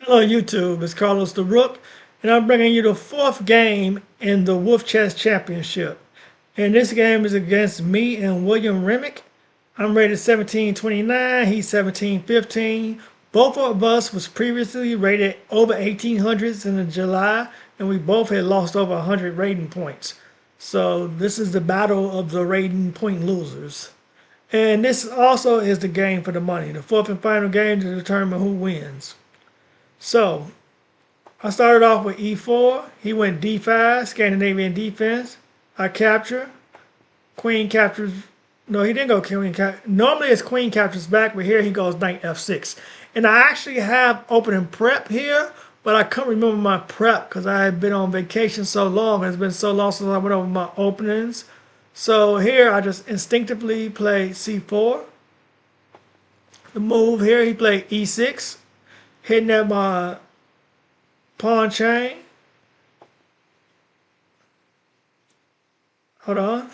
Hello YouTube, it's Carlos the Rook, and I'm bringing you the fourth game in the Wolf Chess Championship. And this game is against me and William Remick. I'm rated 1729, he's 1715. Both of us was previously rated over 1800s in July, and we both had lost over 100 rating points. So this is the battle of the rating point losers. And this also is the game for the money, the fourth and final game to determine who wins. So I started off with e4. He went d5, Scandinavian defense. I capture. Queen captures. No, he didn't go queen cap. Normally it's queen captures back, but here he goes knight f6. And I actually have opening prep here, but I couldn't remember my prep because I had been on vacation so long. It's been so long since I went over my openings. So here I just instinctively play c4. The move here, he played e6, hitting at my pawn chain. Hold on.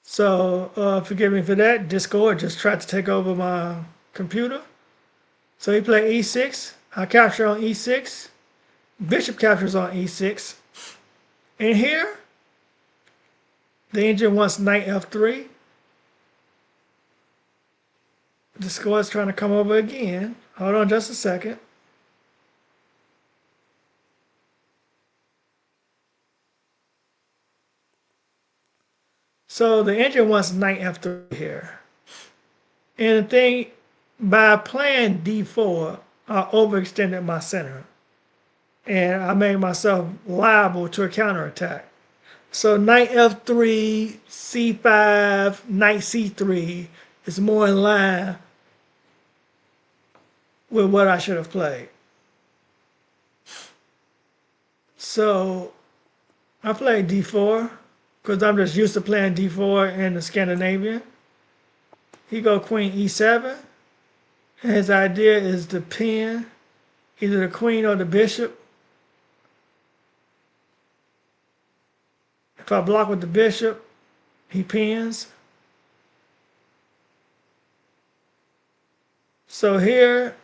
So forgive me for that. Discord just tried to take over my computer. So he played e6. I capture on e6. Bishop captures on e6. And here, the engine wants knight f3. Discord is trying to come over again. Hold on just a second. So the engine wants knight f3 here. And the thing, by playing d4, I overextended my center. And I made myself liable to a counterattack. So knight f3, c5, knight c3 is more in line with what I should have played. So I played d4 because I'm just used to playing d4 in the Scandinavian. He go queen e7. And his idea is to pin either the queen or the bishop. If I block with the bishop, he pins. So here,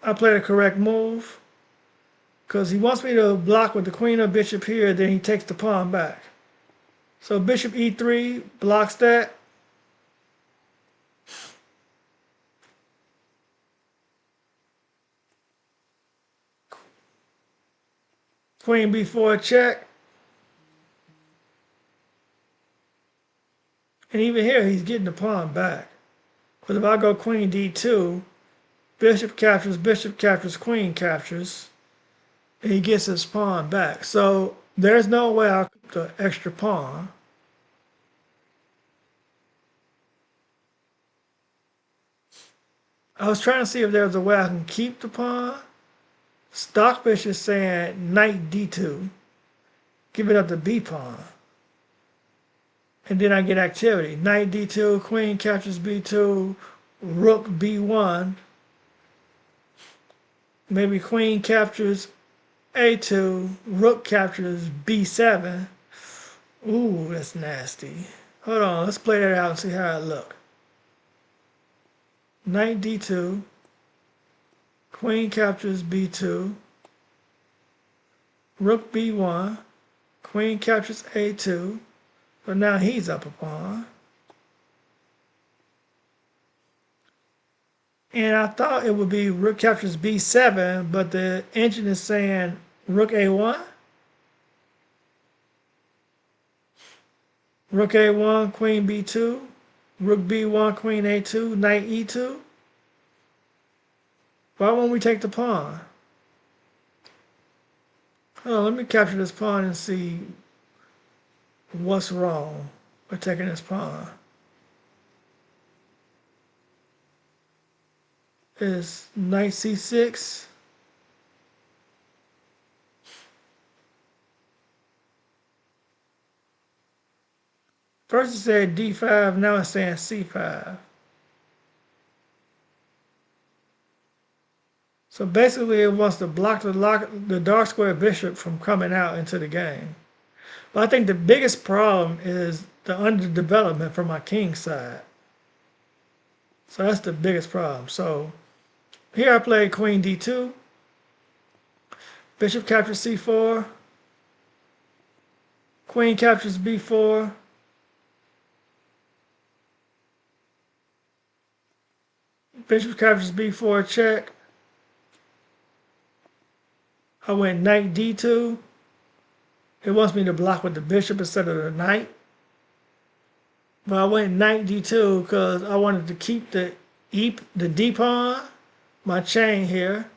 I play the correct move because he wants me to block with the queen or bishop here, then he takes the pawn back. So bishop e3 blocks that. Queen b4 check. And even here, he's getting the pawn back. But if I go queen d2, bishop captures, queen captures, and he gets his pawn back. So there's no way I'll keep the extra pawn. I was trying to see if there was a way I can keep the pawn. Stockfish is saying knight d2, give it up to b pawn. And then I get activity. Knight d2, queen captures b2, rook b1. Maybe queen captures a2, rook captures b7. Ooh, that's nasty. Hold on, let's play that out and see how it look. Knight d2, queen captures b2, rook b1, queen captures a2, but now he's up a pawn. And I thought it would be rook captures b7, but the engine is saying rook a1. Rook a1, queen b2, rook b1, queen a2, knight e2. Why won't we take the pawn? Oh, let me capture this pawn and see what's wrong with taking this pawn. Is knight c6. First it said d5, now it's saying c5. So basically it wants to block the dark square bishop from coming out into the game. But I think the biggest problem is the underdevelopment from my king side. So that's the biggest problem. So here I play queen d2, bishop captures c4, queen captures b4, bishop captures b4 check. I went knight d2. It wants me to block with the bishop instead of the knight. But I went knight d2 because I wanted to keep the d pawn, my chain here.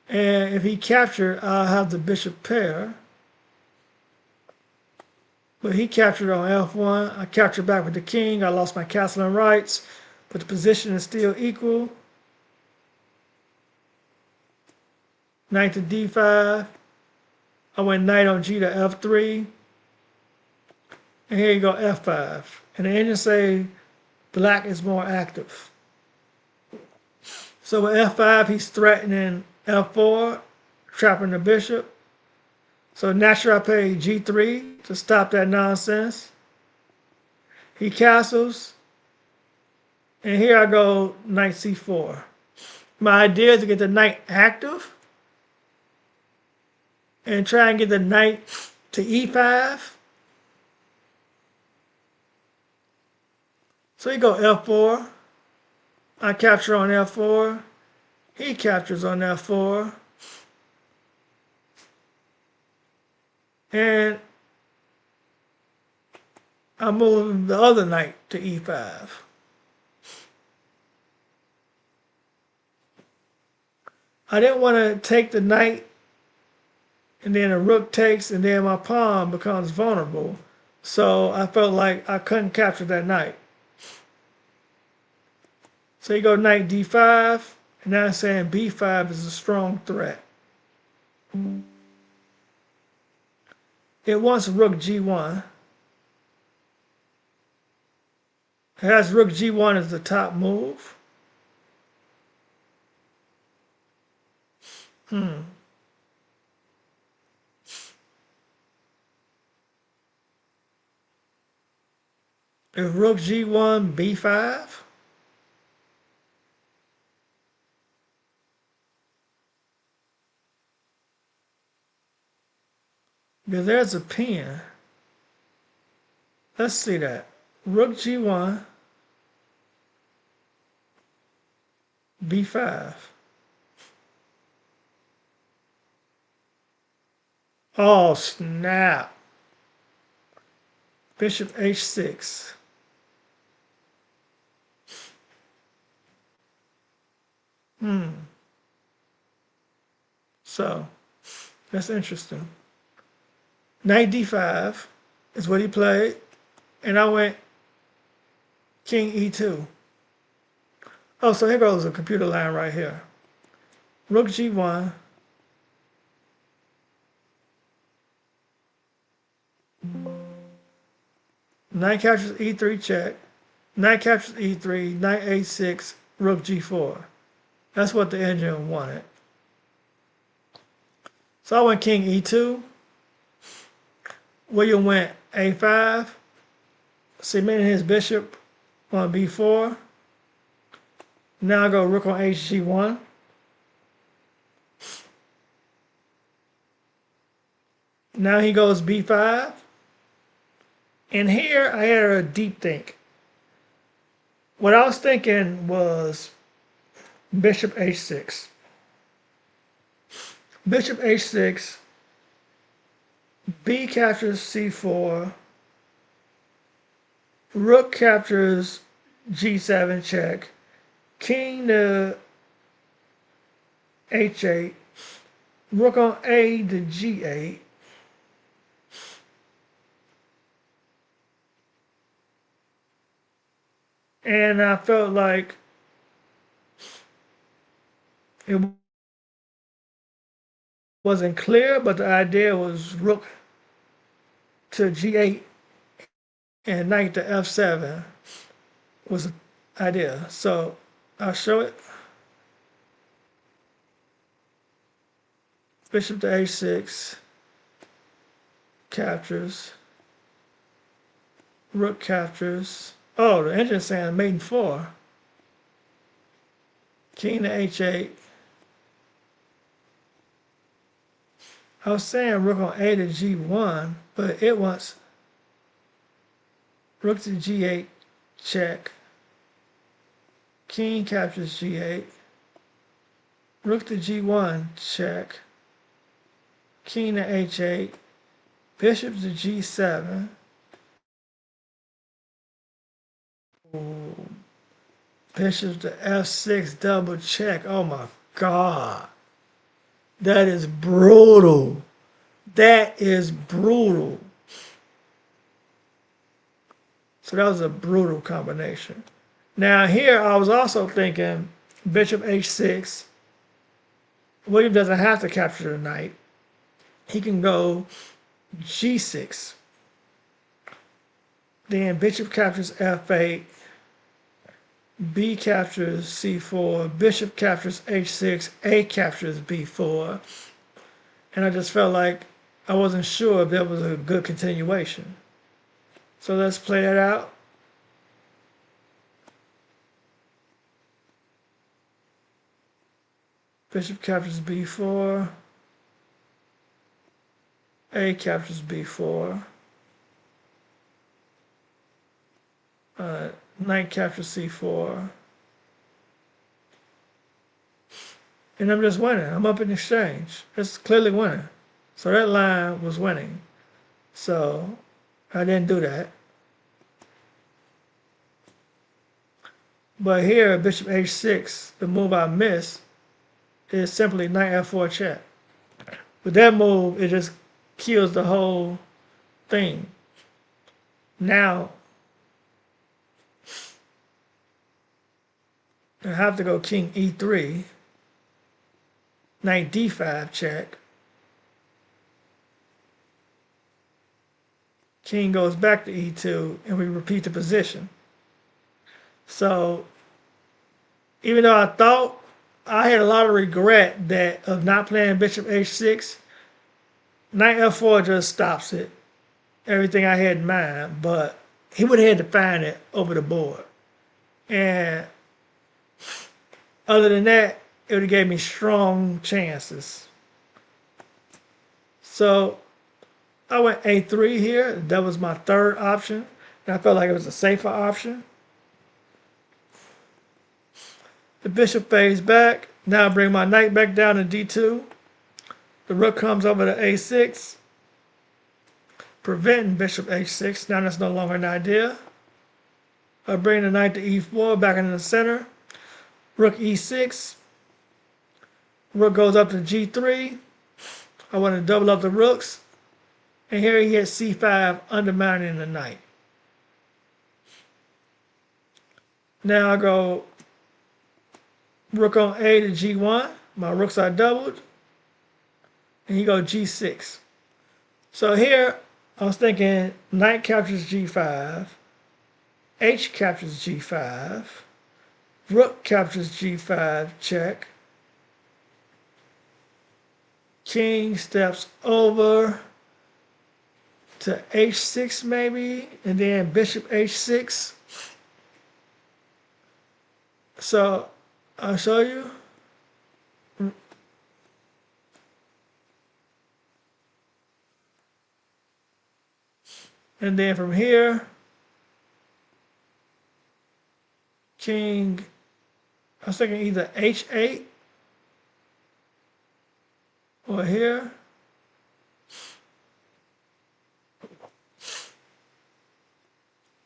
And if he captured, I'll have the bishop pair. But he captured on f1. I captured back with the king. I lost my castle and rights, but the position is still equal. Knight to d5. I went knight on g to f3. And here you go f5. And the engine say black is more active. So with f5, he's threatening f4, trapping the bishop. So naturally I play g3 to stop that nonsense. He castles. And here I go knight c4. My idea is to get the knight active and try and get the knight to e5. So he go f4. I capture on f4. He captures on f4. And I move the other knight to e5. I didn't want to take the knight and then a rook takes and then my pawn becomes vulnerable. So I felt like I couldn't capture that knight. So you go knight d5, and now I'm saying b5 is a strong threat. It wants rook g1. It has rook g1 as the top move. If rook g1, b5. Because there's a pin. Let's see that. Rook g1, b5. Oh, snap. Bishop h6. So, that's interesting. Knight d5 is what he played. And I went king e2. Oh, so here goes a computer line right here. Rook g1. Knight captures e3 check. Knight captures e3. Knight a6. Rook g4. That's what the engine wanted. So I went king e2. William went a5. Cementing his bishop on b4. Now I go rook on hg1. Now he goes b5. And here I had a deep think. What I was thinking was bishop h6. Bishop h6. B captures c4. Rook captures g7 check. King to h8. Rook on a to g8. And I felt like it wasn't clear, but the idea was rook to g8 and knight to f7 was the idea. So I'll show it. Bishop to h6. captures, rook captures. Oh, the engine is saying mate in 4. King to h8. I was saying rook on a to g1, but it wants rook to g8 check. King captures g8. Rook to g1 check. King to h8. Bishop to g7. Ooh. Bishop to f6 double check. Oh my God. That is brutal. That is brutal. So that was a brutal combination. Now here I was also thinking bishop h6. William doesn't have to capture the knight. He can go g6. Then bishop captures f8. B captures c4. Bishop captures h6. A captures b4. And I just felt like I wasn't sure if that was a good continuation. So let's play that out. Bishop captures b4. A captures b4. Knight captures c4. And I'm just winning. I'm up in exchange. It's clearly winning. So that line was winning. So I didn't do that. But here, bishop h6, the move I missed, is simply knight f4 check. With that move, it just kills the whole thing. Now, I have to go king e3, knight d5 check. King goes back to e2, and we repeat the position. So, even though I thought I had a lot of regret of not playing bishop h6, knight f4 just stops it. Everything I had in mind, but he would have had to find it over the board. And other than that, it would have gave me strong chances. So I went a3 here. That was my third option. And I felt like it was a safer option. The bishop fades back. Now I bring my knight back down to d2. The rook comes over to a6, preventing bishop h6. Now that's no longer an idea. I bring the knight to e4, back into the center. Rook e6. Rook goes up to g3. I want to double up the rooks. And here he hits c5, undermining the knight. Now I go rook on a to g1. My rooks are doubled. And he goes g6. So here I was thinking knight captures g5. H captures g5. Rook captures g5 check. King steps over to h6 maybe, and then bishop h6. So I'll show you. And then from here, king, I was thinking either h8 or here.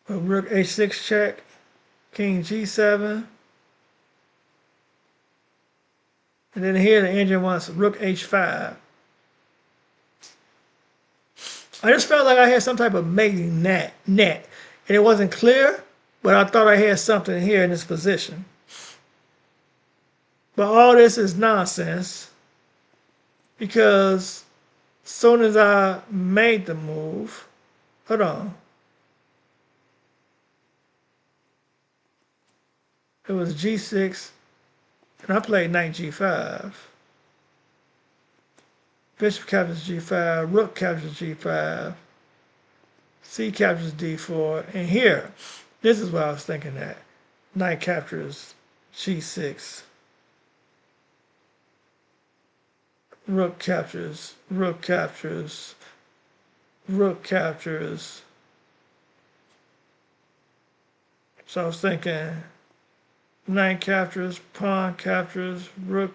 Rook h6 check, king g7. And then here the engine wants rook h5. I just felt like I had some type of mating net. And it wasn't clear, but I thought I had something here in this position. But all this is nonsense, because as soon as I made the move, hold on. It was g6, and I played knight g5. Bishop captures g5, rook captures g5, c captures d4, and here, this is what I was thinking that. Knight captures g6, rook captures, rook captures, rook captures. So I was thinking knight captures, pawn captures, rook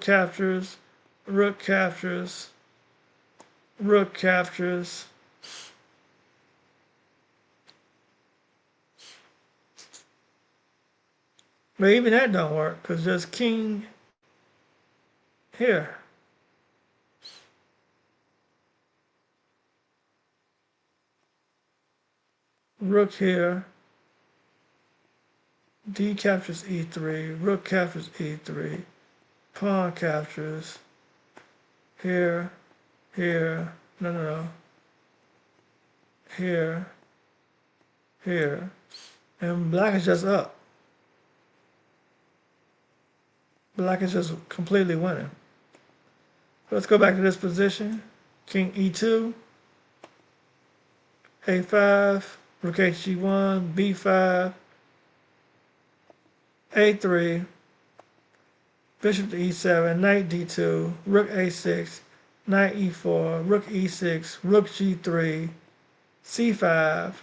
captures, rook captures, rook captures. But even that don't work because there's king here. Rook here. D captures e3, rook captures e3, pawn captures, here, here, no, here, here, and black is just up. Black is just completely winning. Let's go back to this position. King e2, a5, rook hg1, b5, a3, bishop to e7, knight d2, rook a6, knight e4, rook e6, rook g3, c5,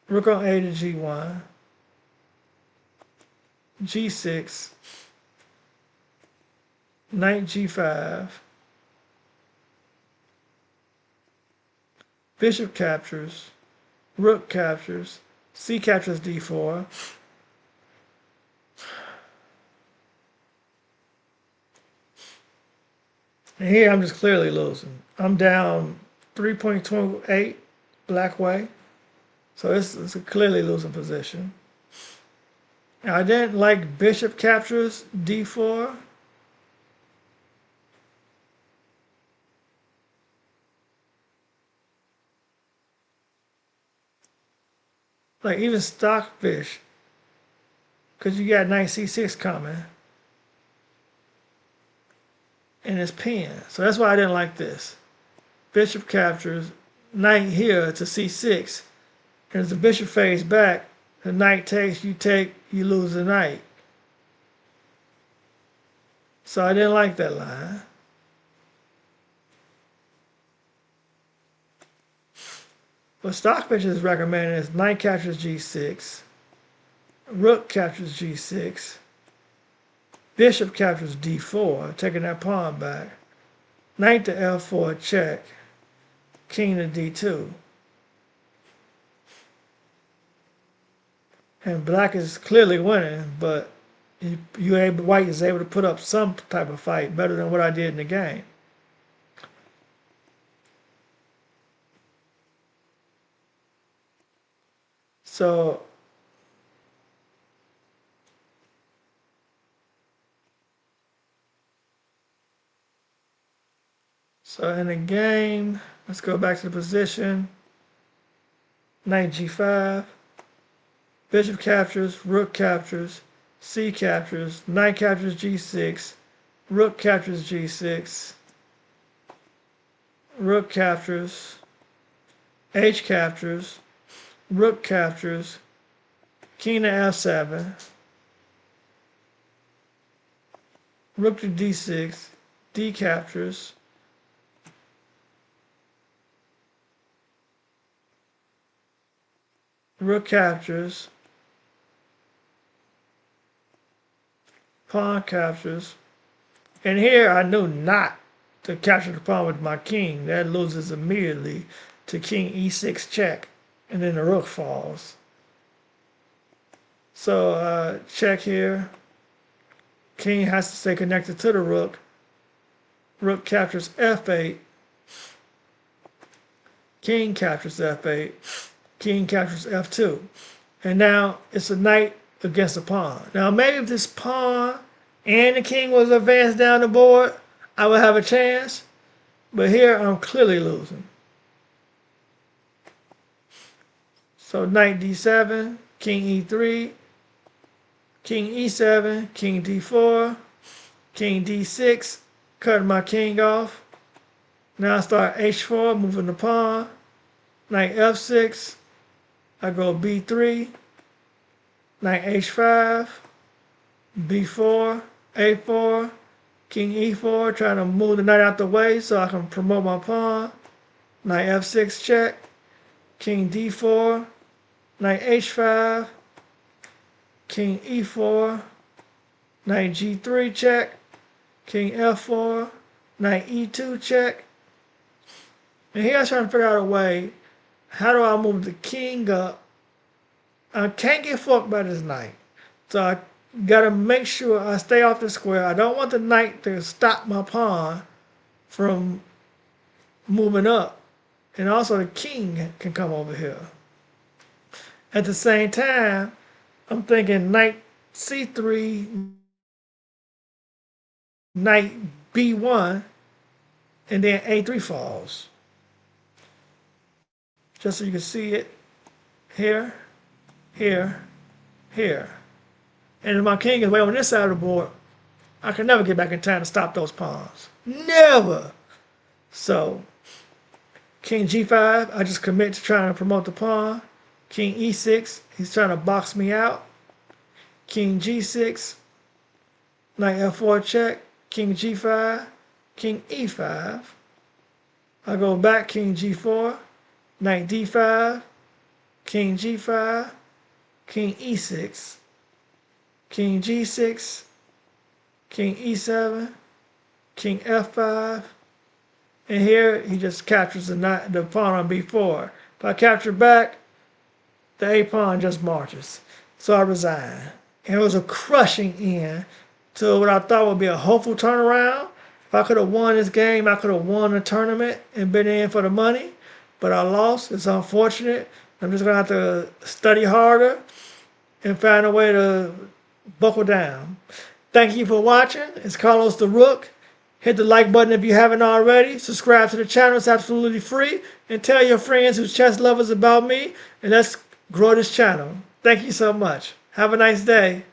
rook on a to g1, g6, knight g5, bishop captures, rook captures, c captures d4, and here I'm just clearly losing. I'm down 3.28 black way, so it's a clearly losing position. Now, I didn't like bishop captures d4. Like even stockfish, because you got knight c6 coming, and it's pinned. So that's why I didn't like this. Bishop captures, knight here to c6, and as the bishop fades back, the knight takes, you lose the knight. So I didn't like that line. What Stockfish is recommending is knight captures g6, rook captures g6, bishop captures d4, taking that pawn back, knight to f4 check, king to d2. And black is clearly winning, but white is able to put up some type of fight better than what I did in the game. So in the game, let's go back to the position. Knight g5, bishop captures, rook captures, c captures, knight captures g6, rook captures g6, rook captures, h captures, rook captures, king to f7, rook to d6, d captures, rook captures, pawn captures, and here I knew not to capture the pawn with my king. That loses immediately to king e6 check, and then the rook falls. So check here. King has to stay connected to the rook. Rook captures f8. King captures f8. King captures f2. And now it's a knight against a pawn. Now maybe if this pawn and the king was advanced down the board, I would have a chance. But here I'm clearly losing. So knight d7, king e3, king e7, king d4, king d6, cutting my king off. Now I start h4, moving the pawn, knight f6, I go b3, knight h5, b4, a4, king e4, trying to move the knight out the way so I can promote my pawn, knight f6 check, king d4, knight h5, king e4, knight g3 check, king f4, knight e2 check. And here I'm trying to figure out a way, how do I move the king up? I can't get fucked by this knight. So I gotta make sure I stay off the square. I don't want the knight to stop my pawn from moving up. And also the king can come over here. At the same time, I'm thinking knight c3, knight b1, and then a3 falls. Just so you can see it. Here, here, here. And if my king is way on this side of the board, I can never get back in time to stop those pawns. Never! So, king g5, I just commit to trying to promote the pawn. King e6, he's trying to box me out. King g6, knight f4 check, king g5, king e5. I go back, king g4, knight d5, king g5, king e6, king g6, king e7, king f5, and here he just captures the pawn on b4. If I capture back, the a pawn just marches. So I resign. And it was a crushing end to what I thought would be a hopeful turnaround. If I could have won this game, I could have won the tournament and been in for the money. But I lost. It's unfortunate. I'm just going to have to study harder and find a way to buckle down. Thank you for watching. It's Carlos the Rook. Hit the like button if you haven't already. Subscribe to the channel. It's absolutely free. And tell your friends who's chess lovers about me. And let's grow this channel. Thank you so much. Have a nice day.